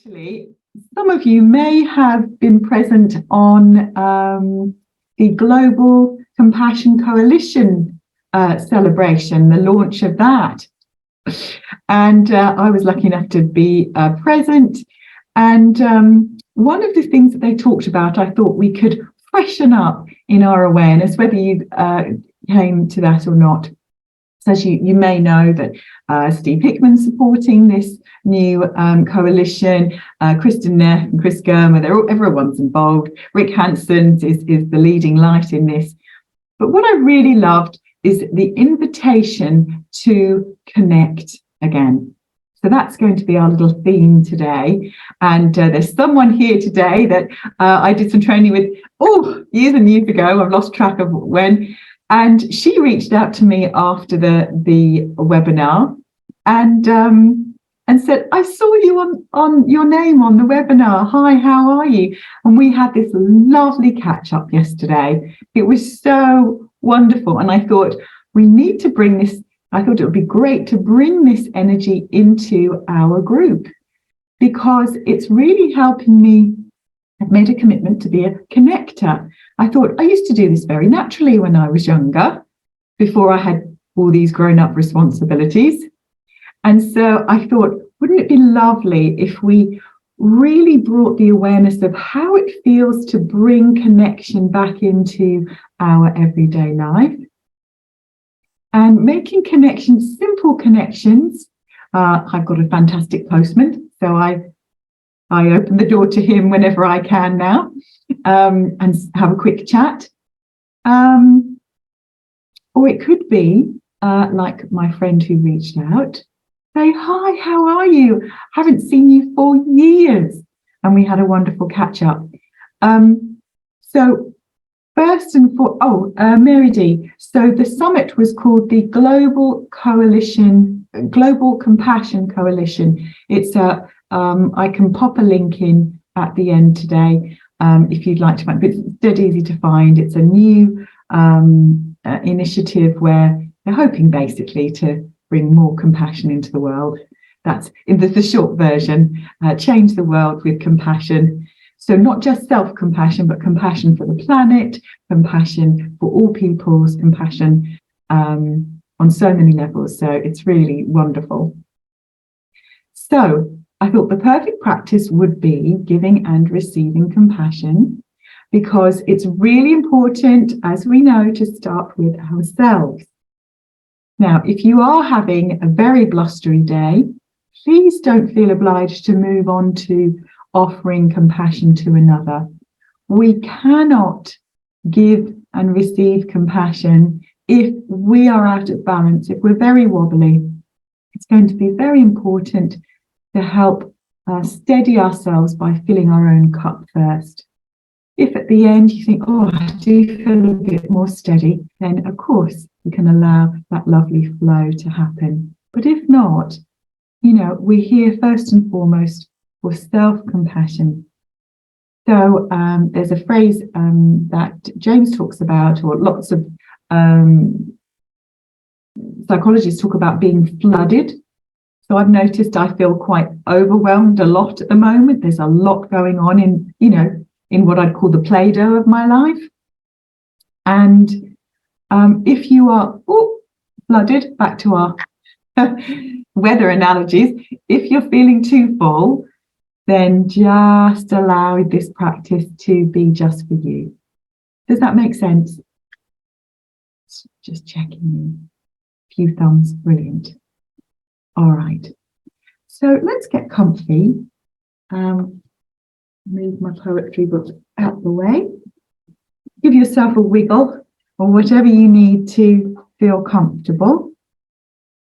Actually, some of you may have been present on the Global Compassion Coalition celebration, the launch of that. And I was lucky enough to be present. And one of the things that they talked about, I thought we could freshen up in our awareness, whether you came to that or not. So as you may know that Steve Hickman's supporting this new coalition, Kristen Neff and Chris Germer, everyone's involved. Rick Hanson is the leading light in this. But what I really loved is the invitation to connect again. So that's going to be our little theme today. And there's someone here today that I did some training with, years and years ago. I've lost track of when. And she reached out to me after the webinar and said, I saw you on your name on the webinar. Hi, how are you? And we had this lovely catch up yesterday. It was so wonderful. And I thought we need to bring this. I thought it would be great to bring this energy into our group because it's really helping me. I've made a commitment to be a connector. I thought I used to do this very naturally when I was younger, before I had all these grown-up responsibilities. And so I thought, wouldn't it be lovely if we really brought the awareness of how it feels to bring connection back into our everyday life and making connections, simple connections. I've got a fantastic postman, so I open the door to him whenever I can now and have a quick chat. Or it could be like my friend who reached out, say, hi, how are you? Haven't seen you for years. And we had a wonderful catch up. So first and foremost, Mary D. So the summit was called the Global Compassion Coalition. It's I can pop a link in at the end today if you'd like to find it. It's dead easy to find. It's a new initiative where they're hoping basically to bring more compassion into the world. That's in the short version, change the world with compassion. So not just self-compassion, but compassion for the planet, compassion for all peoples, compassion on so many levels. So it's really wonderful. So I thought the perfect practice would be giving and receiving compassion because it's really important, as we know, to start with ourselves. Now, if you are having a very blustery day, please don't feel obliged to move on to offering compassion to another. We cannot give and receive compassion if we are out of balance, if we're very wobbly. It's going to be very important to help steady ourselves by filling our own cup first. If at the end you think, I do feel a bit more steady, then of course we can allow that lovely flow to happen. But if not, we're here first and foremost for self-compassion. So there's a phrase that James talks about, or lots of psychologists talk about being flooded. So I've noticed I feel quite overwhelmed a lot at the moment. There's a lot going on in what I'd call the Play-Doh of my life. And if you are flooded, back to our weather analogies, if you're feeling too full, then just allow this practice to be just for you. Does that make sense? Just checking. A few thumbs, brilliant. All right, so let's get comfy. Move my poetry book out the way. Give yourself a wiggle or whatever you need to feel comfortable.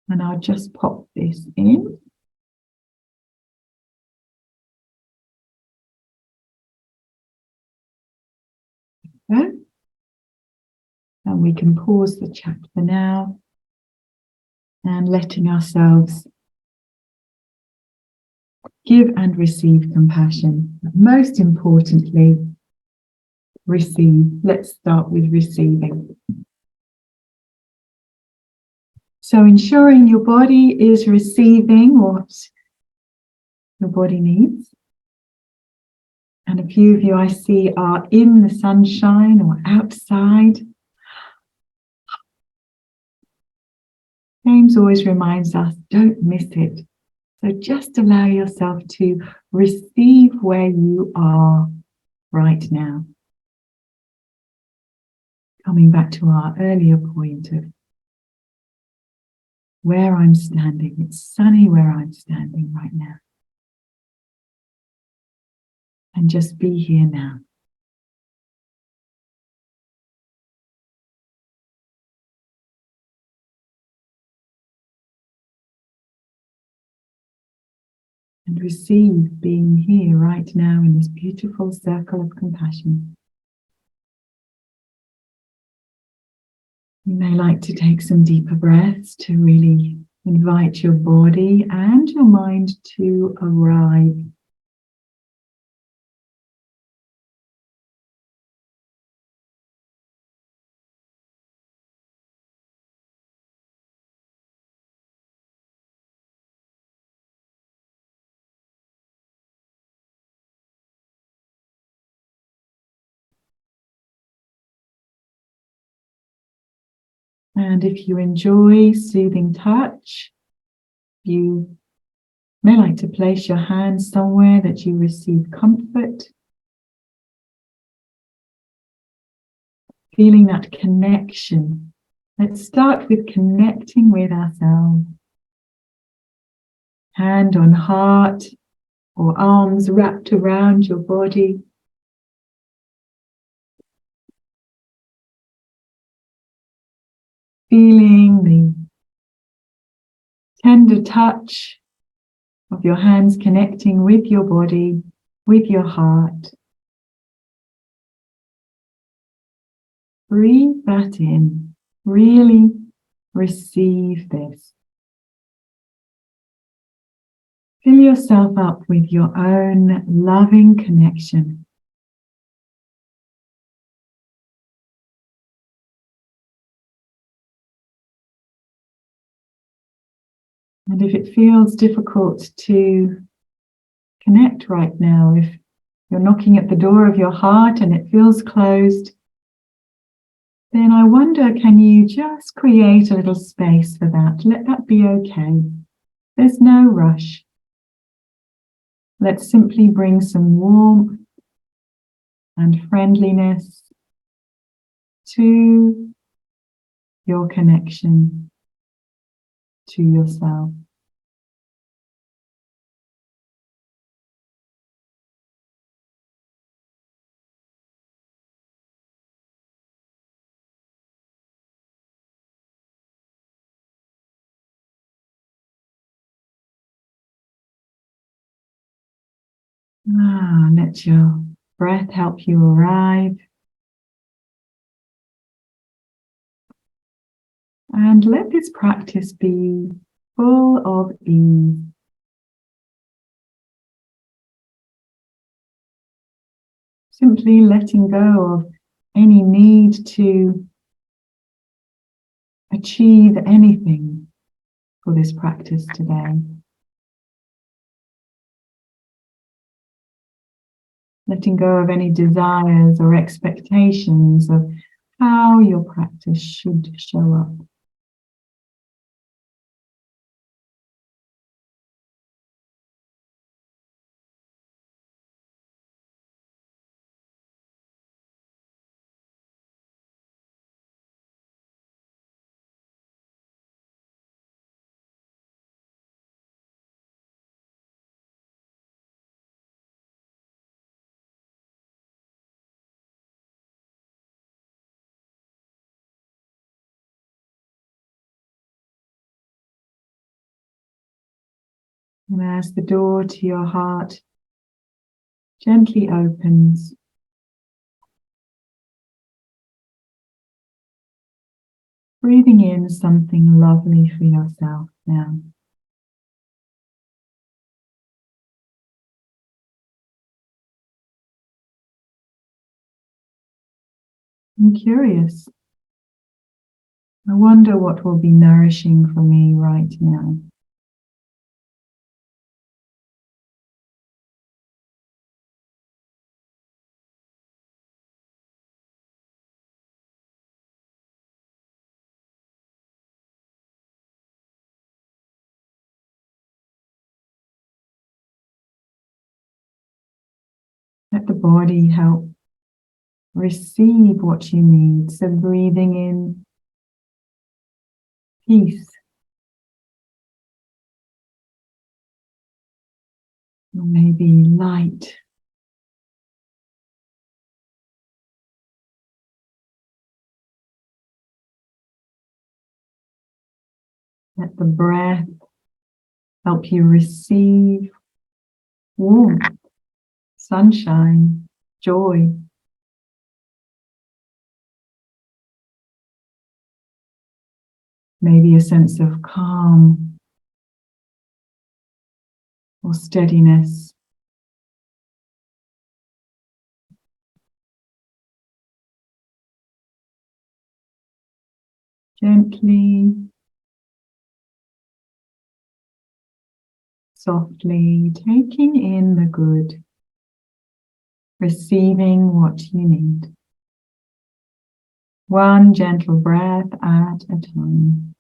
And I'll just pop this in. Okay. And we can pause the chat for now. And letting ourselves give and receive compassion. But most importantly, receive. Let's start with receiving. So ensuring your body is receiving what your body needs. And a few of you I see are in the sunshine or outside. James always reminds us, don't miss it. So just allow yourself to receive where you are right now. Coming back to our earlier point of where I'm standing. It's sunny where I'm standing right now. And just be here now. And receive being here right now in this beautiful circle of compassion. You may like to take some deeper breaths to really invite your body and your mind to arrive. And if you enjoy soothing touch, you may like to place your hands somewhere that you receive comfort, feeling that connection. Let's start with connecting with ourselves. Hand on heart or arms wrapped around your body. Feeling the tender touch of your hands connecting with your body, with your heart. Breathe that in. Really receive this. Fill yourself up with your own loving connection. And if it feels difficult to connect right now, if you're knocking at the door of your heart and it feels closed, then I wonder, can you just create a little space for that? Let that be okay. There's no rush. Let's simply bring some warmth and friendliness to your connection to yourself. Let your breath help you arrive. And let this practice be full of ease. Simply letting go of any need to achieve anything for this practice today. Letting go of any desires or expectations of how your practice should show up. And as the door to your heart gently opens, breathing in something lovely for yourself now. I'm curious. I wonder what will be nourishing for me right now. Let the body help receive what you need. So breathing in peace, or maybe light. Let the breath help you receive warmth, sunshine, joy. Maybe a sense of calm or steadiness. Gently, softly taking in the good, receiving what you need. One gentle breath at a time.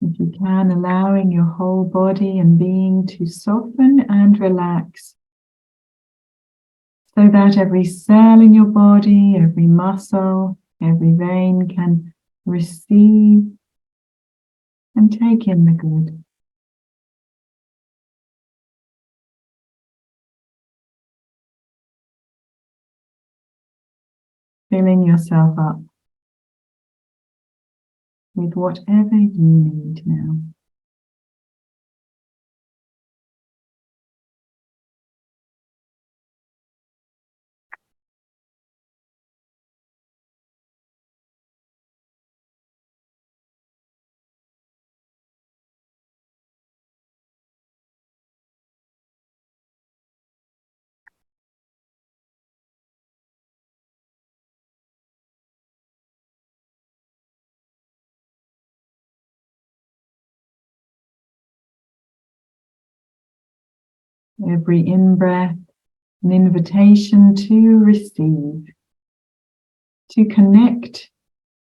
If you can, allowing your whole body and being to soften and relax, so that every cell in your body, every muscle, every vein can receive and take in the good. Filling yourself up with whatever you need now. Every in-breath, an invitation to receive, to connect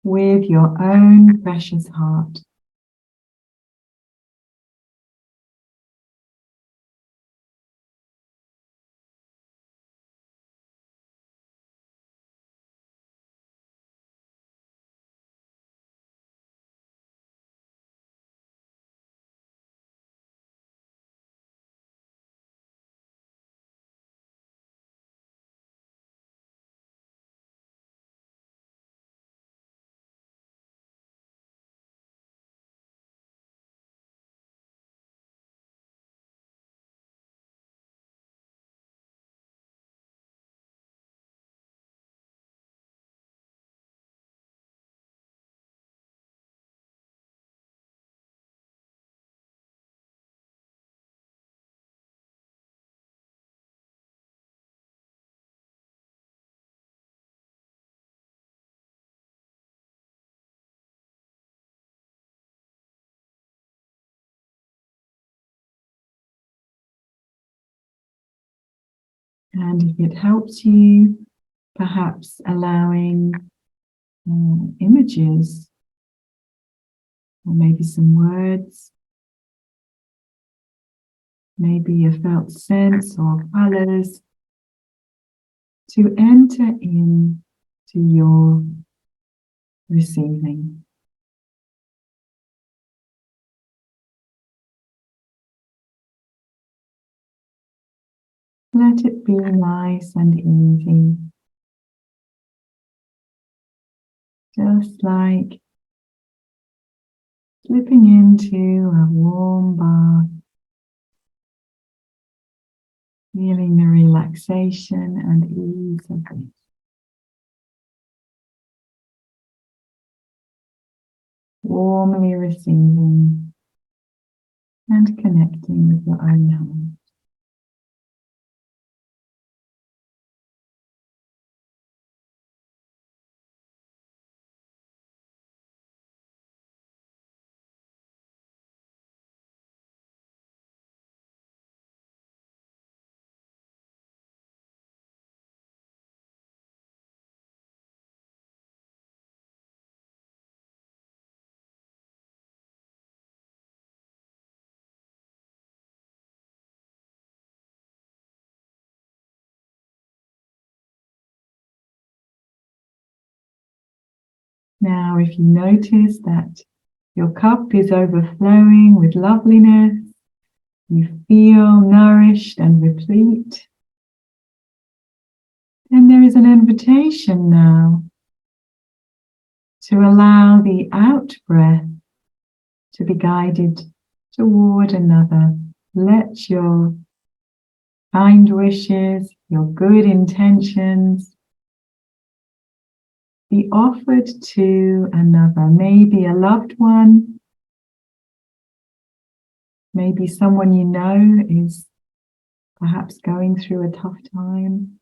with your own precious heart. And if it helps you, perhaps allowing images or maybe some words, maybe a felt sense or colours to enter in to your receiving. Let it be nice and easy, just like Slipping into a warm bath, feeling the relaxation and ease of it. Warmly receiving and connecting with your own heart. Now, if you notice that your cup is overflowing with loveliness, you feel nourished and replete, then there is an invitation now to allow the out breath to be guided toward another. Let your kind wishes, your good intentions be offered to another, maybe a loved one, maybe someone you know is perhaps going through a tough time.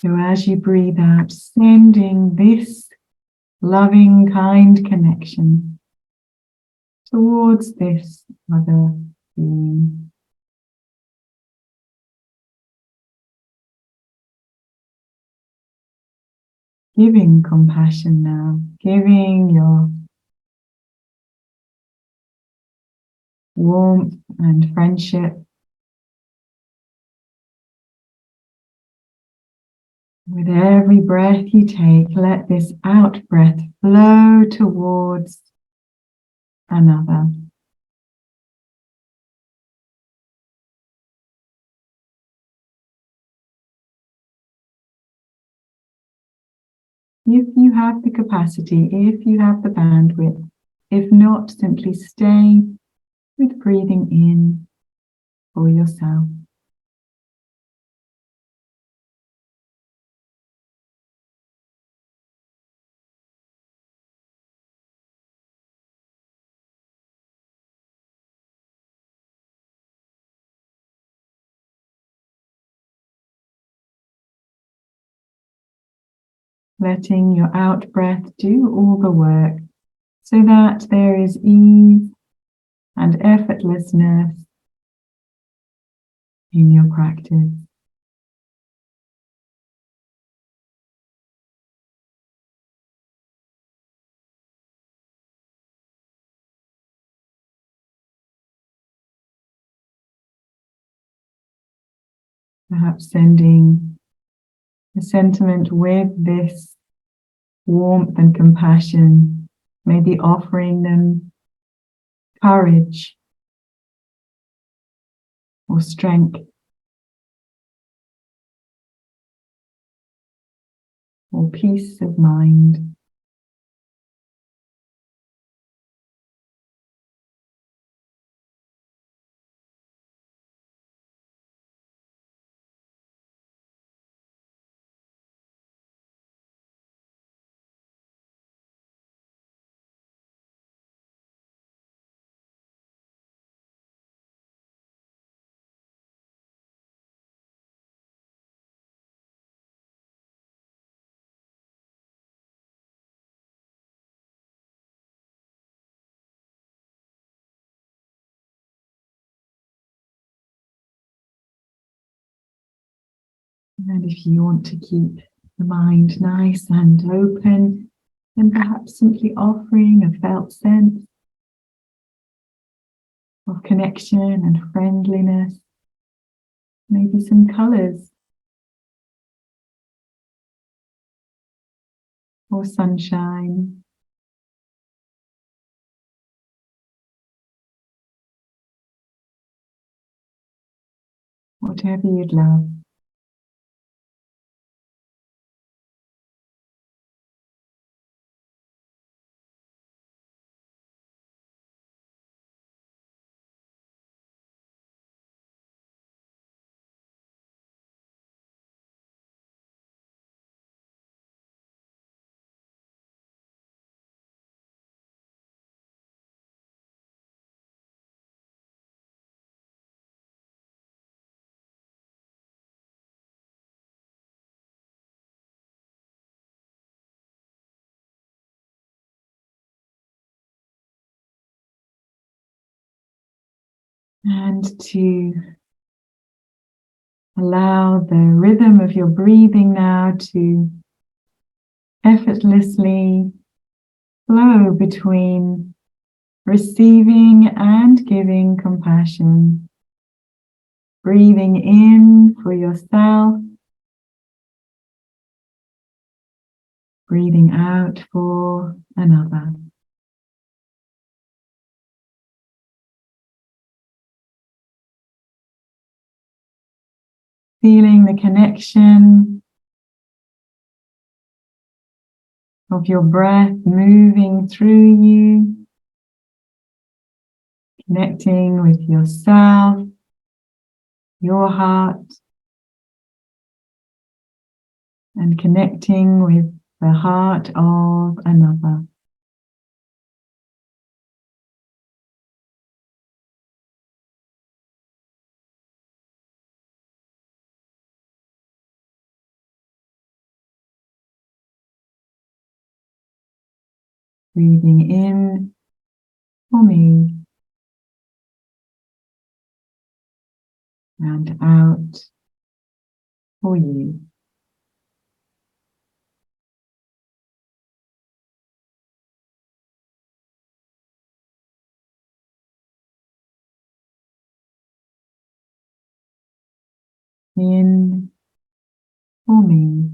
So as you breathe out, sending this loving, kind connection towards this other being. Giving compassion now, giving your warmth and friendship. With every breath you take, let this out breath flow towards another. If you have the capacity, if you have the bandwidth, if not, simply stay with breathing in for yourself. Letting your out breath do all the work so that there is ease and effortlessness in your practice. Perhaps sending a sentiment with this warmth and compassion, maybe offering them courage or strength or peace of mind. And if you want to keep the mind nice and open, then perhaps simply offering a felt sense of connection and friendliness, maybe some colours or sunshine. whatever you'd love. And to allow the rhythm of your breathing now to effortlessly flow between receiving and giving compassion. Breathing in for yourself, breathing out for another. Feeling the connection of your breath moving through you, connecting with yourself, your heart, and connecting with the heart of another. Breathing in for me and out for you. In for me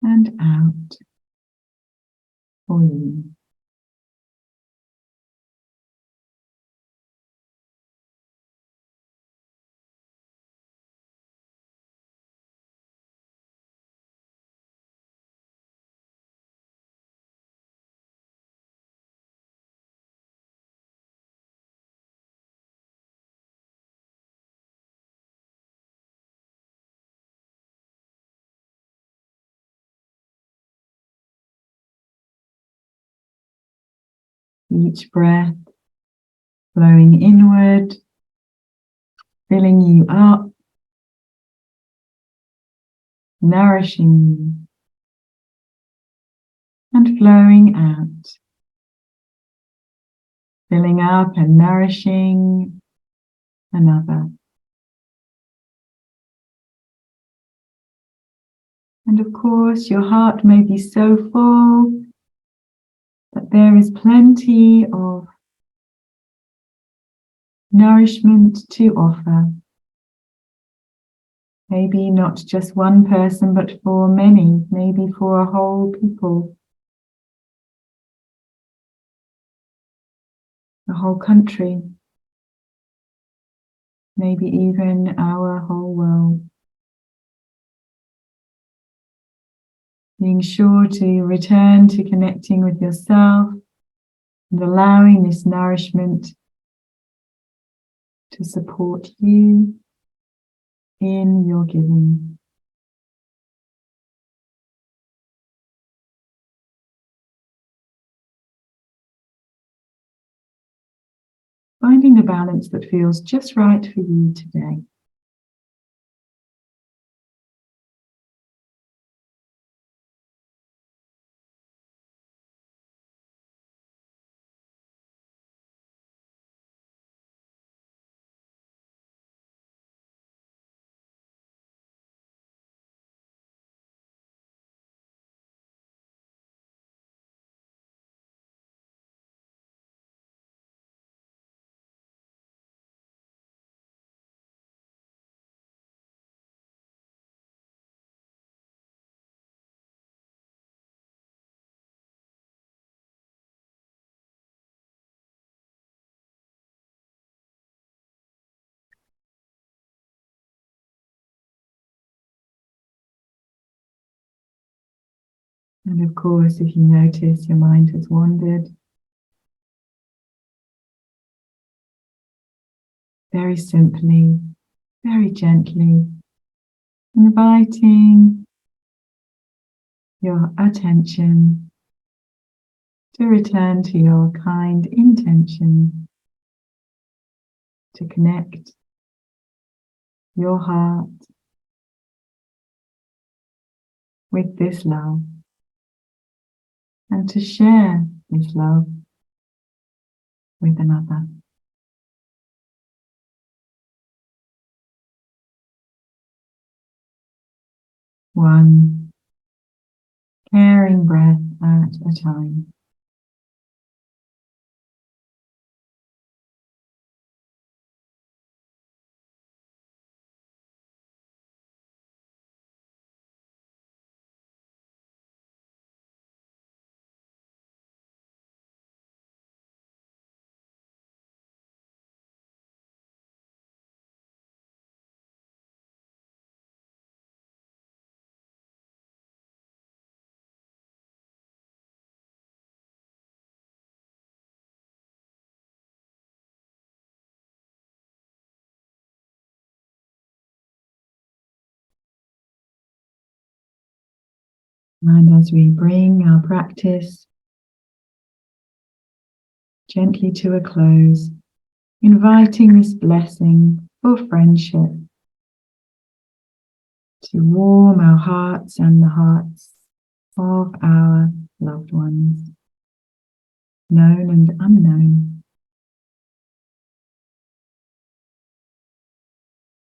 and out for you. Each breath flowing inward, filling you up, nourishing you, and flowing out, filling up and nourishing another. And of course, your heart may be so full that there is plenty of nourishment to offer. Maybe not just one person, but for many, maybe for a whole people, a whole country, maybe even our whole world. Being sure to return to connecting with yourself and allowing this nourishment to support you in your giving. Finding the balance that feels just right for you today. And of course, if you notice your mind has wandered, very simply, very gently, inviting your attention to return to your kind intention to connect your heart with this love and to share this love with another. One caring breath at a time. And as we bring our practice gently to a close, inviting this blessing for friendship to warm our hearts and the hearts of our loved ones, known and unknown.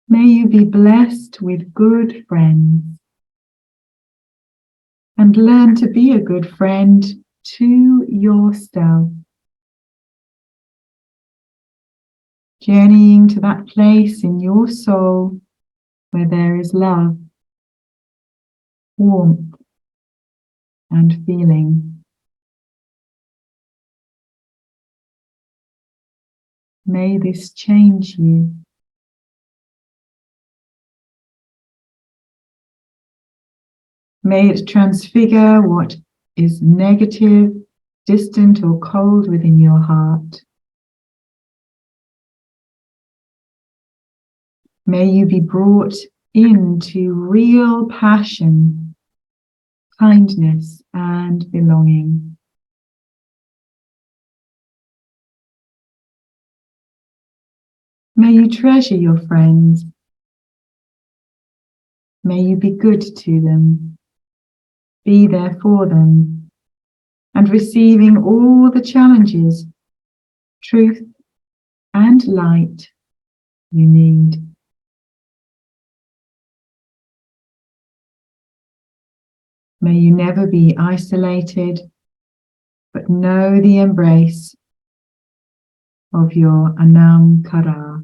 May you be blessed with good friends and learn to be a good friend to yourself, journeying to that place in your soul where there is love, warmth, and feeling. May this change you. May it transfigure what is negative, distant, or cold within your heart. May you be brought into real passion, kindness, and belonging. May you treasure your friends. May you be good to them, be there for them, and receiving all the challenges, truth, and light you need. May you never be isolated, but know the embrace of your Anam Cara.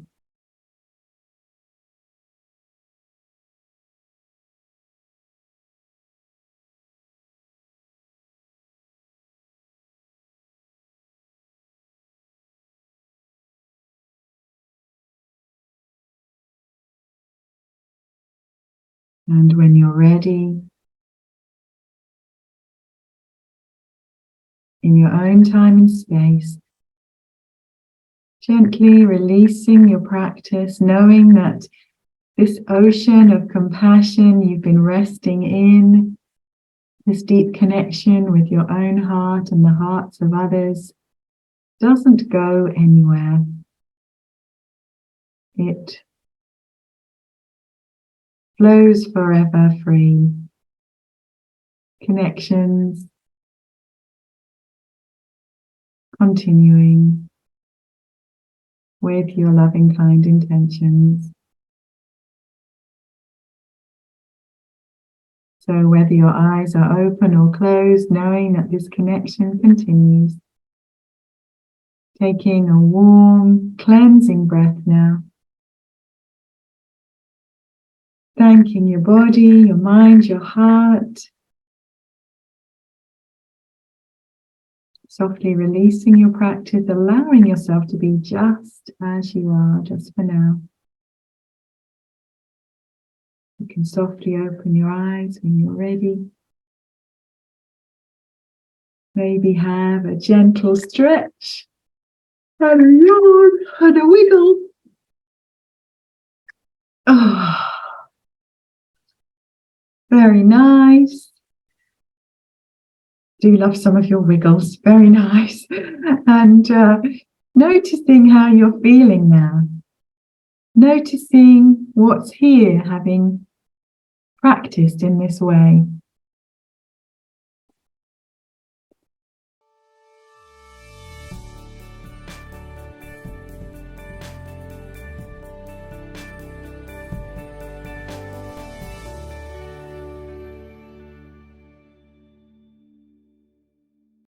And when you're ready, in your own time and space, gently releasing your practice, knowing that this ocean of compassion you've been resting in, this deep connection with your own heart and the hearts of others, doesn't go anywhere. It flows forever free. Connections continuing with your loving, kind intentions. So whether your eyes are open or closed, knowing that this connection continues. Taking a warm, cleansing breath now. Thanking your body, your mind, your heart. Softly releasing your practice, allowing yourself to be just as you are, just for now. You can softly open your eyes when you're ready. Maybe have a gentle stretch and a yawn and a wiggle. Oh, very nice. Do love some of your wiggles. Very nice. And noticing how you're feeling now. Noticing what's here, having practiced in this way.